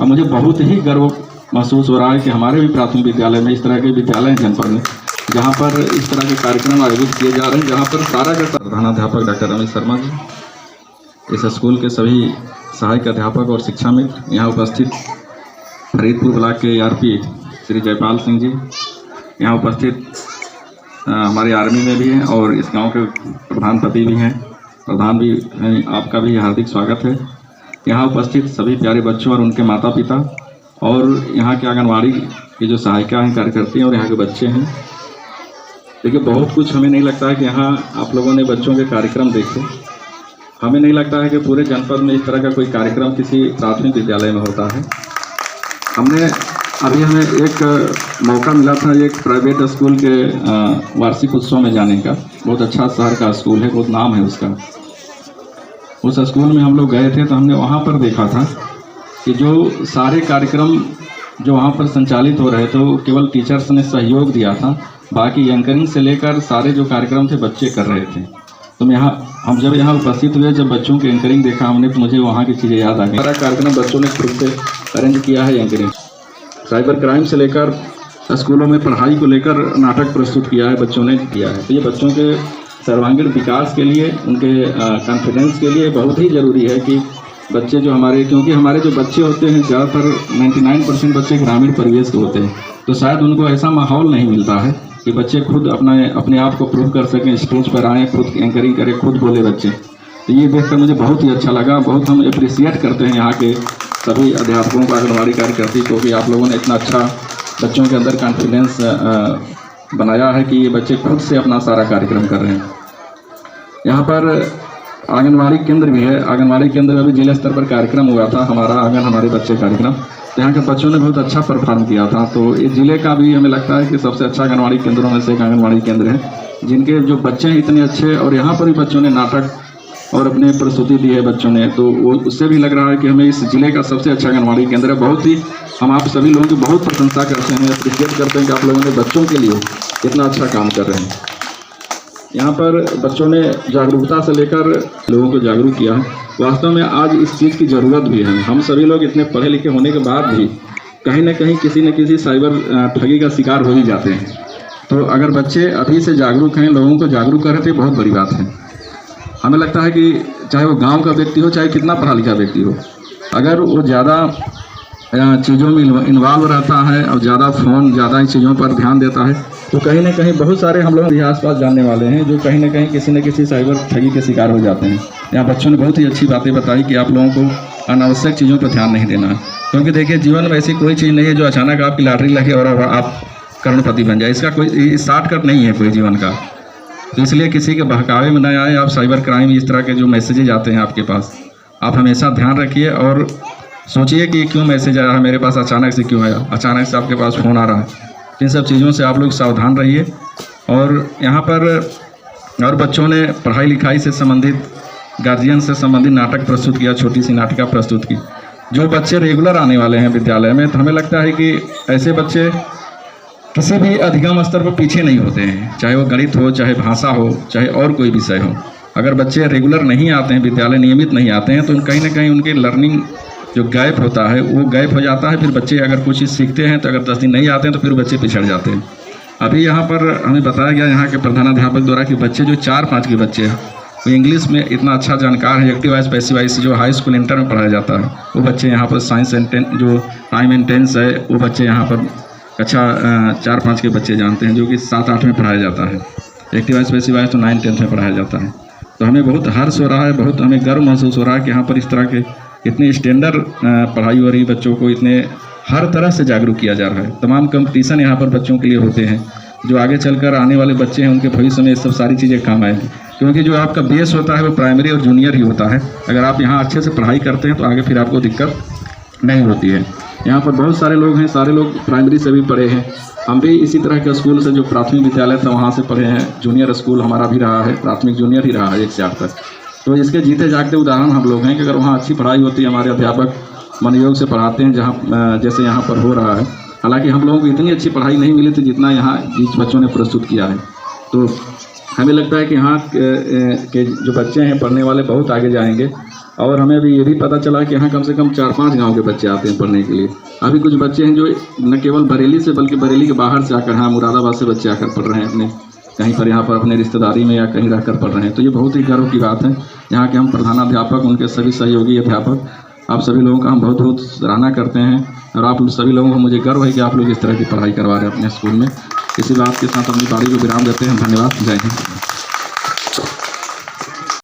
और मुझे बहुत ही गर्व महसूस हो रहा है कि हमारे भी प्राथमिक विद्यालय में इस तरह के विद्यालय हैं जनपद में, जहाँ पर इस तरह के कार्यक्रम आयोजित किए जा रहे हैं, जहाँ पर सारा का प्रधानाध्यापक डॉक्टर रमेश शर्मा जी, इस स्कूल के सभी सहायक अध्यापक और शिक्षा मित्र, यहाँ उपस्थित फरीदपुर ब्लॉक के ARP श्री जयपाल सिंह जी, यहाँ उपस्थित हमारे आर्मी में भी हैं और इस गांव के प्रधानपति भी हैं, प्रधान भी हैं, आपका भी हार्दिक स्वागत है। यहाँ उपस्थित सभी प्यारे बच्चों और उनके माता पिता और यहाँ के आंगनवाड़ी की जो सहायिका हैं, कार्यकर्ती हैं और यहाँ के बच्चे हैं। देखिए, बहुत कुछ हमें नहीं लगता है कि यहाँ आप लोगों ने बच्चों के कार्यक्रम देखे। हमें नहीं लगता है कि पूरे जनपद में इस तरह का कोई कार्यक्रम किसी प्राथमिक विद्यालय में होता है। हमें एक मौका मिला था एक प्राइवेट स्कूल के वार्षिक उत्सव में जाने का। बहुत अच्छा शहर का स्कूल है, बहुत नाम है उसका। उस स्कूल में हम लोग गए थे तो हमने वहाँ पर देखा था कि जो सारे कार्यक्रम जो वहाँ पर संचालित हो रहे थे वो केवल टीचर्स ने सहयोग दिया था, बाकी एंकरिंग से लेकर सारे जो कार्यक्रम थे बच्चे कर रहे थे। तो हम जब यहाँ उपस्थित हुए, जब बच्चों की एंकरिंग देखा हमने, तो मुझे वहाँ की चीज़ें याद आ गई। सारा कार्यक्रम बच्चों ने खुद से अरेंज किया है। एंकरिंग, साइबर क्राइम से लेकर स्कूलों में पढ़ाई को लेकर नाटक प्रस्तुत किया है, बच्चों ने किया है। तो ये बच्चों के सर्वांगीण विकास के लिए, उनके कॉन्फिडेंस के लिए बहुत ही ज़रूरी है कि बच्चे जो क्योंकि हमारे जो बच्चे होते हैं ज़्यादातर 99% बच्चे ग्रामीण परिवेश के होते हैं, तो शायद उनको ऐसा माहौल नहीं मिलता है कि बच्चे खुद अपने आप को प्रूव कर सकें, स्टेज पर आएँ, खुद एंकरिंग करें, खुद बोले बच्चे। तो ये देखकर मुझे बहुत ही अच्छा लगा। बहुत हम अप्रिसिएट करते हैं यहाँ के सभी अध्यापकों को, आंगनवाड़ी कार्यकर्ती को, कि आप लोगों ने इतना अच्छा बच्चों के अंदर कॉन्फिडेंस बनाया है कि ये बच्चे खुद से अपना सारा कार्यक्रम कर रहे हैं। यहाँ पर आंगनवाड़ी केंद्र भी है। आंगनवाड़ी केंद्र में भी जिला स्तर पर कार्यक्रम हुआ था, हमारा आंगन हमारे बच्चे कार्यक्रम। तो यहाँ के बच्चों ने बहुत अच्छा परफॉर्म किया था। तो ये ज़िले का भी हमें लगता है कि सबसे अच्छा आंगनवाड़ी केंद्रों में से एक आंगनवाड़ी केंद्र है, जिनके जो बच्चे हैं इतने अच्छे, और यहाँ पर भी बच्चों ने नाटक और अपने प्रस्तुति दी है बच्चों ने। तो वो उससे भी लग रहा है कि हमें इस ज़िले का सबसे अच्छा आंगनवाड़ी केंद्र है। बहुत ही हम आप सभी लोगों की बहुत प्रशंसा करते हैं, अप्रिशिएट करते हैं कि आप लोगों ने बच्चों के लिए इतना अच्छा काम कर रहे हैं। यहाँ पर बच्चों ने जागरूकता से लेकर लोगों को जागरूक किया है। वास्तव में आज इस चीज़ की ज़रूरत भी है। हम सभी लोग इतने पढ़े लिखे होने के बाद भी कहीं ना कहीं किसी न किसी साइबर ठगी का शिकार हो ही जाते हैं। तो अगर बच्चे अभी से जागरूक हैं, लोगों को जागरूक कर रहे थे, बहुत बड़ी बात है। हमें लगता है कि चाहे वो गांव का व्यक्ति हो, चाहे कितना पढ़ा लिखा व्यक्ति हो, अगर वो ज़्यादा चीज़ों में इन्वॉल्व रहता है और ज़्यादा इन चीज़ों पर ध्यान देता है, तो कहीं ना कहीं बहुत सारे हम लोग यहाँ आसपास जानने वाले हैं जो कहीं ना कहीं किसी न किसी साइबर ठगी के शिकार हो जाते हैं। यहाँ बच्चों ने बहुत ही अच्छी बातें बताई कि आप लोगों को अनावश्यक चीज़ों पर ध्यान नहीं देना है, क्योंकि देखिए जीवन में ऐसी कोई चीज़ नहीं है जो अचानक आपकी लॉटरी लगे और आप करोड़पति बन जाए। इसका कोई शॉर्टकट नहीं है कोई जीवन का। तो इसलिए किसी के बहकावे में न आए आप। साइबर क्राइम, इस तरह के जो मैसेजेज आते हैं आपके पास, आप हमेशा ध्यान रखिए और सोचिए कि क्यों मैसेज आया है मेरे पास, अचानक से क्यों आया, अचानक से आपके पास फ़ोन आ रहा है। इन सब चीज़ों से आप लोग सावधान रहिए। और यहाँ पर और बच्चों ने पढ़ाई लिखाई से संबंधित, गार्जियन से संबंधित नाटक प्रस्तुत किया, छोटी सी नाटिका प्रस्तुत की। जो बच्चे रेगुलर आने वाले हैं विद्यालय में, तो हमें लगता है कि ऐसे बच्चे किसी भी अधिगम स्तर पर पीछे नहीं होते हैं, चाहे वो गणित हो, चाहे भाषा हो, चाहे और कोई विषय हो। अगर बच्चे रेगुलर नहीं आते हैं विद्यालय, नियमित नहीं आते हैं, तो कहीं ना कहीं उनकी लर्निंग जो गैप होता है वो गैप हो जाता है। फिर बच्चे अगर कुछ चीज़ सीखते हैं तो अगर 10 दिन नहीं आते हैं तो फिर बच्चे पिछड़ जाते हैं। अभी यहाँ पर हमें बताया गया यहाँ के प्रधानाध्यापक द्वारा कि बच्चे जो 4-5 के बच्चे हैं वो इंग्लिश में इतना अच्छा जानकार है, एक्टिव वाइज पैसिव वाइज जो हाई स्कूल इंटर में पढ़ाया जाता है, वो बच्चे यहाँ पर साइंस एंड जो टाइम एंड टेंस है वो बच्चे यहाँ पर अच्छा 4-5 के बच्चे जानते हैं, जो कि 7-8 में पढ़ाया जाता है। एक्टिव वाइज पैसिव वाइज तो 9-10 में पढ़ाया जाता है। तो हमें बहुत हर्ष हो रहा है, बहुत हमें गर्व महसूस हो रहा है कि यहाँ पर इस तरह के इतनी स्टैंडर्ड पढ़ाई हो रही, बच्चों को इतने हर तरह से जागरूक किया जा रहा है। तमाम कंपटीशन यहाँ पर बच्चों के लिए होते हैं, जो आगे चलकर आने वाले बच्चे हैं उनके भविष्य में ये सब सारी चीज़ें काम आएंगी। क्योंकि जो आपका बेस होता है वो प्राइमरी और जूनियर ही होता है। अगर आप यहाँ अच्छे से पढ़ाई करते हैं तो आगे फिर आपको दिक्कत नहीं होती है। यहाँ पर बहुत सारे लोग हैं, सारे लोग प्राइमरी से भी पढ़े हैं। हम भी इसी तरह के स्कूल से, जो प्राथमिक विद्यालय था वहाँ से पढ़े हैं। जूनियर स्कूल हमारा भी रहा है, प्राथमिक जूनियर ही रहा है 1 से 8 तक। तो इसके जीते जागते उदाहरण हम लोग हैं कि अगर वहाँ अच्छी पढ़ाई होती है, हमारे अध्यापक मनोयोग से पढ़ाते हैं, जहाँ जैसे यहाँ पर हो रहा है। हालांकि हम लोगों को इतनी अच्छी पढ़ाई नहीं मिली थी जितना यहाँ जिस बच्चों ने प्रस्तुत किया है। तो हमें लगता है कि यहाँ के जो बच्चे हैं पढ़ने वाले बहुत आगे जाएंगे और हमें अभी ये भी पता चला कि यहाँ कम से कम 4-5 गांव के बच्चे आते हैं पढ़ने के लिए। अभी कुछ बच्चे हैं जो न केवल बरेली से बल्कि बरेली के बाहर से आकर, हाँ, मुरादाबाद से बच्चे आकर पढ़ रहे हैं अपने कहीं पर यहाँ पर अपने रिश्तेदारी में या कहीं रहकर पढ़ रहे हैं। तो ये बहुत ही गर्व की बात है। यहाँ के हम प्रधानाध्यापक, उनके सभी सहयोगी अध्यापक, आप सभी लोगों का हम बहुत बहुत सराहना करते हैं और आप सभी लोगों को मुझे गर्व है कि आप लोग इस तरह की पढ़ाई करवा रहे हैं अपने स्कूल में। इसी बात के साथ अपनी बारी को विराम देते हैं। धन्यवाद। जय हिंद।